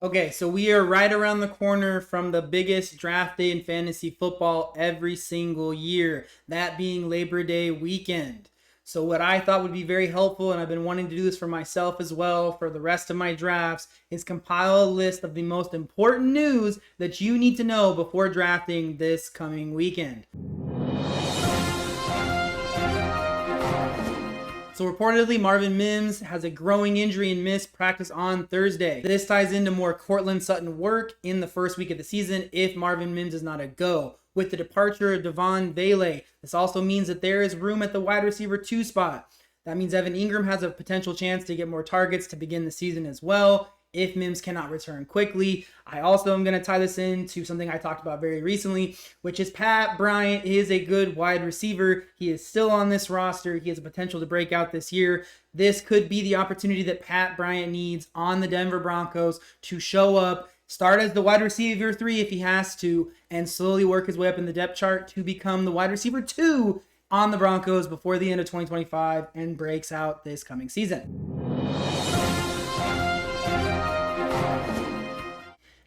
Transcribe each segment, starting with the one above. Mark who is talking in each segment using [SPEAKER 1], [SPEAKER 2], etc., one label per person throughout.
[SPEAKER 1] Okay, so we are right around the corner from the biggest draft day in fantasy football every single year, that being Labor Day weekend. So, what I thought would be very helpful, and I've been wanting to do this for myself as well for the rest of my drafts, is compile a list of the most important news that you need to know before drafting this coming weekend. So reportedly, Marvin Mims has a growing injury and missed practice on Thursday. This ties into more Courtland Sutton work in the first week of the season if Marvin Mims is not a go. With the departure of Devon, this also means that there is room at the wide receiver 2 spot. That means Evan Engram has a potential chance to get more targets to begin the season as well if Mims cannot return quickly. I also am going to tie this into something I talked about very recently, which is Pat Bryant is a good wide receiver. He is still on this roster. He has a potential to break out this year. This could be the opportunity that Pat Bryant needs on the Denver Broncos to show up, start as the wide receiver 3 if he has to, and slowly work his way up in the depth chart to become the wide receiver 2 on the Broncos before the end of 2025 and breaks out this coming season.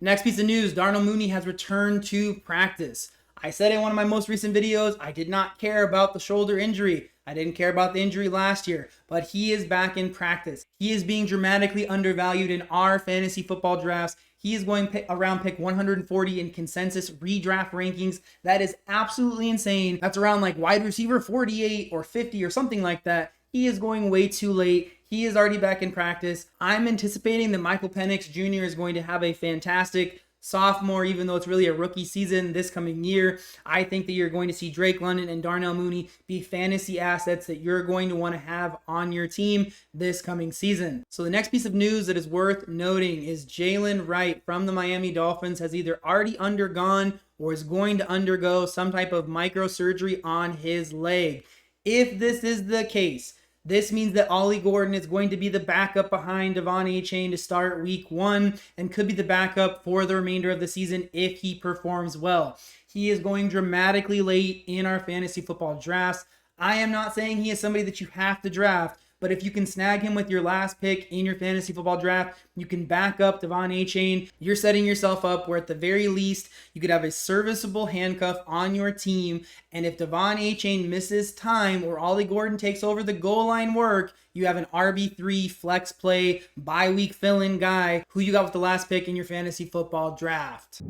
[SPEAKER 1] Next piece of news, Darnell Mooney has returned to practice. I said in one of my most recent videos, I did not care about the shoulder injury. I didn't care about the injury last year, but he is back in practice. He is being dramatically undervalued in our fantasy football drafts. He is going around pick 140 in consensus redraft rankings. That is absolutely insane. That's around like wide receiver 48 or 50 or something like that. He is going way too late. He is already back in practice. I'm anticipating that Michael Penix Jr. is going to have a fantastic sophomore, even though it's really a rookie season this coming year. I think that you're going to see Drake London and Darnell Mooney be fantasy assets that you're going to want to have on your team this coming season. So the next piece of news that is worth noting is Jaylen Wright from the Miami Dolphins has either already undergone or is going to undergo some type of microsurgery on his leg. If this is the case, this means that Ollie Gordon is going to be the backup behind Devon Achane to start week 1 and could be the backup for the remainder of the season if he performs well. He is going dramatically late in our fantasy football drafts. I am not saying he is somebody that you have to draft, but if you can snag him with your last pick in your fantasy football draft, you can back up Devon Achane. You're setting yourself up where at the very least, you could have a serviceable handcuff on your team. And if Devon Achane misses time or Ollie Gordon takes over the goal line work, you have an RB3 flex play bye-week fill-in guy who you got with the last pick in your fantasy football draft.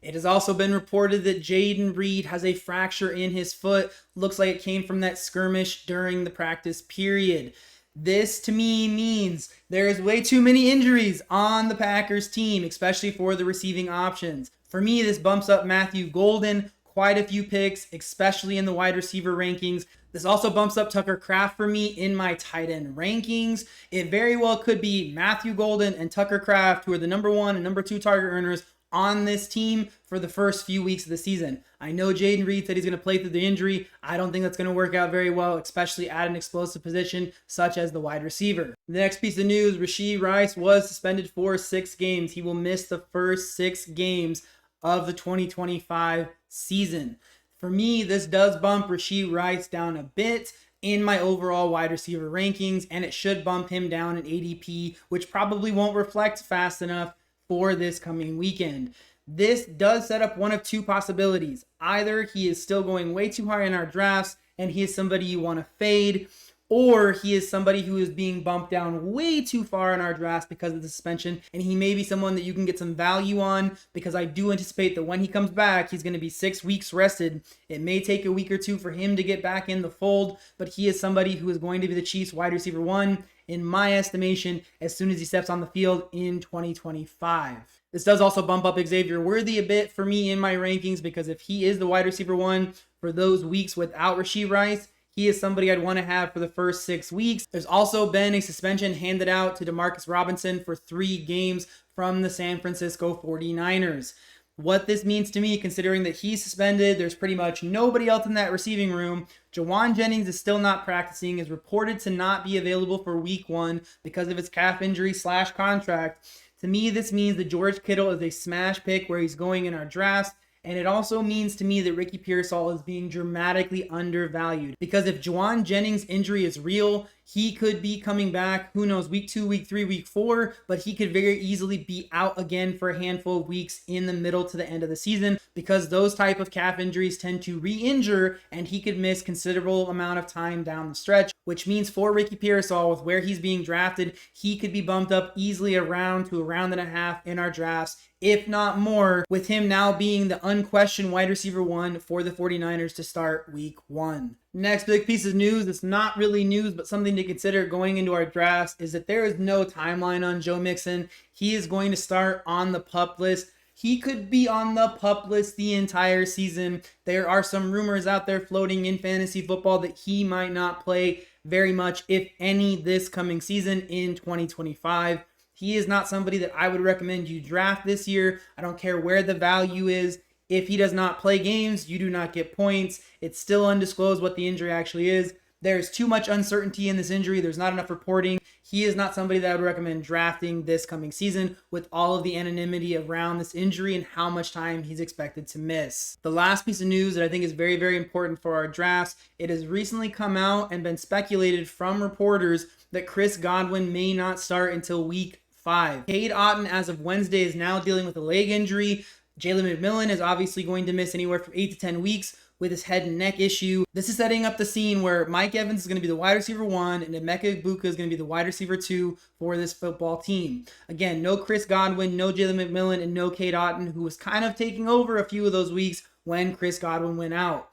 [SPEAKER 1] It has also been reported that Jayden has a fracture in his foot. Looks like it came from that skirmish during the practice period. This to me means there's way too many injuries on the Packers team, especially for the receiving options. For me, this bumps up Matthew Golden quite a few picks, especially in the wide receiver rankings. This also bumps up Tucker Kraft for me in my tight end rankings. It very well could be Matthew Golden and Tucker Kraft, who are the number 1 and number 2 target earners on this team for the first few weeks of the season. I know Jayden said he's going to play through the injury. I don't think that's going to work out very well, especially at an explosive position such as the wide receiver. The next piece of news, Rashee Rice was suspended for 6 games. He will miss the first 6 games of the 2025 season. For me, this does bump Rashee Rice down a bit in my overall wide receiver rankings, and it should bump him down in ADP, which probably won't reflect fast enough for this coming weekend. This does set up one of 2 possibilities. Either he is still going way too high in our drafts and he is somebody you want to fade, or he is somebody who is being bumped down way too far in our drafts because of the suspension, and he may be someone that you can get some value on, because I do anticipate that when he comes back, he's going to be 6 weeks rested. It may take a week or 2 for him to get back in the fold, but he is somebody who is going to be the Chiefs wide receiver 1, in my estimation, as soon as he steps on the field in 2025. This does also bump up Xavier Worthy a bit for me in my rankings, because if he is the wide receiver 1 for those weeks without Rashee Rice, he is somebody I'd want to have for the first 6 weeks. There's also been a suspension handed out to Demarcus Robinson for 3 games from the San Francisco 49ers. What this means to me, considering that he's suspended, there's pretty much nobody else in that receiving room. Jawan Jennings is still not practicing, is reported to not be available for week 1 because of his calf injury / contract. To me, this means that George Kittle is a smash pick where he's going in our drafts. And it also means to me that Ricky Pearsall is being dramatically undervalued, because if Jawan Jennings' injury is real, He could be coming back, who knows, week 2, week 3, week 4, but he could very easily be out again for a handful of weeks in the middle to the end of the season, because those type of calf injuries tend to re-injure, and he could miss considerable amount of time down the stretch, which means for Ricky Pearsall, with where he's being drafted, he could be bumped up easily a round to a round and a half in our drafts, if not more, with him now being the unquestioned wide receiver 1 for the 49ers to start week 1. Next big piece of news, it's not really news, but something to consider going into our drafts, is that there is no timeline on Joe Mixon. He is going to start on the PUP list. He could be on the PUP list the entire season. There are some rumors out there floating in fantasy football that he might not play very much, if any, this coming season in 2025. He is not somebody that I would recommend you draft this year. I don't care where the value is. If he does not play games, you do not get points. It's still undisclosed what the injury actually is. There's too much uncertainty in this injury. There's not enough reporting. He is not somebody that I would recommend drafting this coming season, with all of the anonymity around this injury and how much time he's expected to miss. The last piece of news that I think is very, very important for our drafts, it has recently come out and been speculated from reporters that Chris Godwin may not start until week 5. Cade Otton, as of Wednesday, is now dealing with a leg injury. Jaylen McMillan is obviously going to miss anywhere from 8 to 10 weeks with his head and neck issue. This is setting up the scene where Mike Evans is going to be the wide receiver 1 and Emeka Egbuka is going to be the wide receiver 2 for this football team. Again, no Chris Godwin, no Jaylen McMillan, and no Cade Otton, who was kind of taking over a few of those weeks when Chris Godwin went out.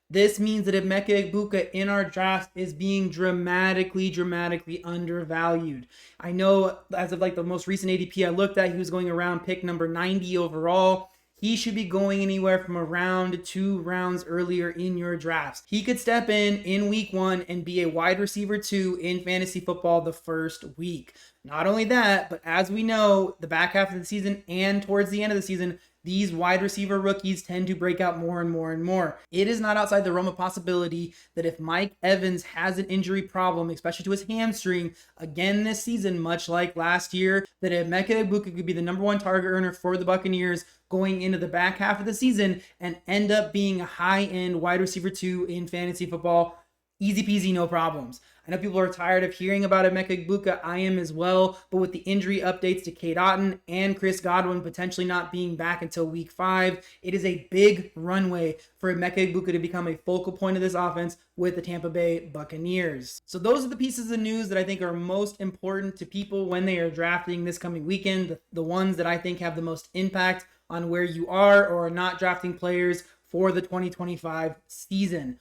[SPEAKER 1] This means that Emeka Egbuka in our draft is being dramatically undervalued. I know as of like the most recent ADP I looked at, he was going around pick number 90 overall. He should be going anywhere from around 2 rounds earlier in your drafts. He could step in week 1 and be a wide receiver 2 in fantasy football the first week. Not only that, but as we know, the back half of the season and towards the end of the season, these wide receiver rookies tend to break out more and more and more. It is not outside the realm of possibility that if Mike Evans has an injury problem, especially to his hamstring, again this season, much like last year, that Emeka Egbuka could be the number 1 target earner for the Buccaneers going into the back half of the season and end up being a high-end wide receiver 2 in fantasy football. Easy peasy, no problems. I know people are tired of hearing about Emeka Egbuka. I am as well. But with the injury updates to Cade Otton and Chris Godwin potentially not being back until week 5, it is a big runway for Emeka Egbuka to become a focal point of this offense with the Tampa Bay Buccaneers. So those are the pieces of news that I think are most important to people when they are drafting this coming weekend. The ones that I think have the most impact on where you are or are not drafting players for the 2025 season.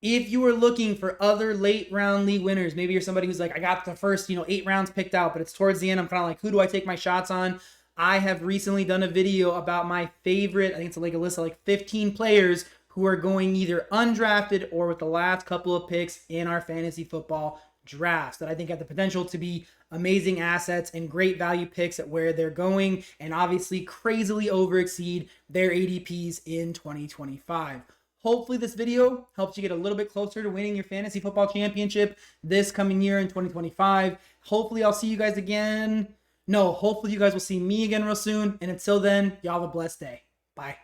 [SPEAKER 1] If you are looking for other late round league winners, maybe you're somebody who's like, I got the first, 8 rounds picked out, but it's towards the end. I'm kind of like, who do I take my shots on? I have recently done a video about my favorite, I think it's like a list of like 15 players who are going either undrafted or with the last couple of picks in our fantasy football drafts that I think have the potential to be amazing assets and great value picks at where they're going, and obviously crazily overexceed their ADPs in 2025. Hopefully this video helps you get a little bit closer to winning your fantasy football championship this coming year in 2025. Hopefully I'll see you guys again. No, hopefully you guys will see me again real soon. And until then, y'all have a blessed day. Bye.